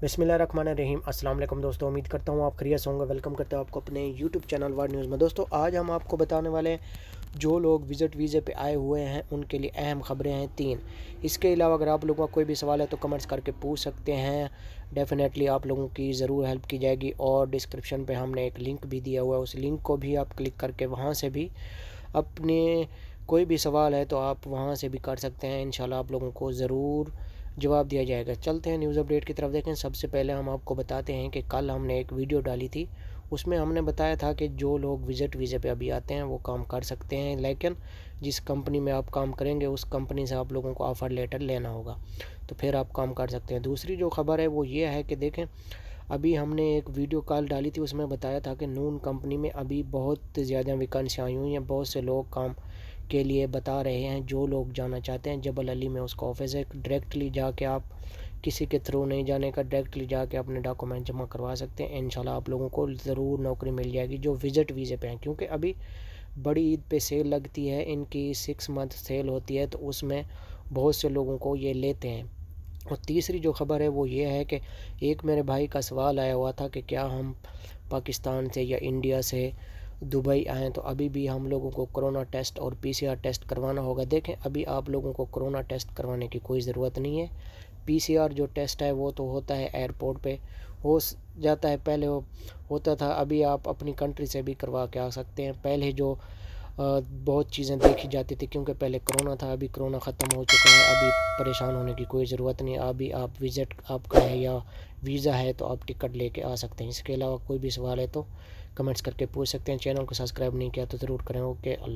बिस्मिल्लाहिर्रहमानिर्रहीम। अस्सलाम वालेकुम दोस्तों, उम्मीद करता हूँ आप खैरियत से होंगे। वेलकम करते हैं आपको अपने यूट्यूब चैनल वर्ल्ड न्यूज़ में। दोस्तों आज हम आपको बताने वाले हैं जो लोग विज़िट वीज़े पे आए हुए हैं उनके लिए अहम खबरें हैं 3। इसके अलावा अगर आप लोगों का कोई भी सवाल है तो कमेंट्स करके पूछ सकते हैं। डेफिनेटली आप लोगों की ज़रूर हेल्प की जाएगी। और डिस्क्रिप्शन पे हमने एक लिंक भी दिया हुआ है, उस लिंक को भी आप क्लिक करके वहाँ से भी अपने कोई भी सवाल है तो आप वहाँ से भी कर सकते हैं। इंशाल्लाह आप लोगों को ज़रूर जवाब दिया जाएगा। चलते हैं न्यूज़ अपडेट की तरफ। देखें, सबसे पहले हम आपको बताते हैं कि कल हमने एक वीडियो डाली थी, उसमें हमने बताया था कि जो लोग विज़िट वीज़े पे अभी आते हैं वो काम कर सकते हैं, लेकिन जिस कंपनी में आप काम करेंगे उस कंपनी से आप लोगों को ऑफ़र लेटर लेना होगा, तो फिर आप काम कर सकते हैं। दूसरी जो खबर है वो ये है कि देखें, अभी हमने एक वीडियो कॉल डाली थी, उसमें बताया था कि नून कंपनी में अभी बहुत ज़्यादा वैकेंसी आई हुई हैं। बहुत से लोग काम के लिए बता रहे हैं। जो लोग जाना चाहते हैं, जबल अली में उसका ऑफिस है, डायरेक्टली जाके आप किसी के थ्रू नहीं जाने का, डायरेक्टली जाके अपने डॉक्यूमेंट जमा करवा सकते हैं। इंशाल्लाह आप लोगों को ज़रूर नौकरी मिल जाएगी जो विज़िट वीज़े पे हैं, क्योंकि अभी बड़ी ईद पे सेल लगती है, इनकी 6 मंथ सेल होती है, तो उसमें बहुत से लोगों को ये लेते हैं। और तीसरी जो खबर है वो ये है कि एक मेरे भाई का सवाल आया हुआ था कि क्या हम पाकिस्तान से या इंडिया से दुबई आएँ तो अभी भी हम लोगों को कोरोना टेस्ट और पीसीआर टेस्ट करवाना होगा। देखें, अभी आप लोगों को कोरोना टेस्ट करवाने की कोई ज़रूरत नहीं है। पीसीआर जो टेस्ट है वो तो होता है एयरपोर्ट पे, हो जाता है, पहले वो होता था, अभी आप अपनी कंट्री से भी करवा के आ सकते हैं। पहले जो बहुत चीज़ें देखी जाती थी, क्योंकि पहले कोरोना था, अभी कोरोना ख़त्म हो चुका है, अभी परेशान होने की कोई ज़रूरत नहीं। अभी आप विज़िट आपका है या वीज़ा है तो आप टिकट लेके आ सकते हैं। इसके अलावा कोई भी सवाल है तो कमेंट्स करके पूछ सकते हैं। चैनल को सब्सक्राइब नहीं किया तो ज़रूर करें। ओके, अल्लाह।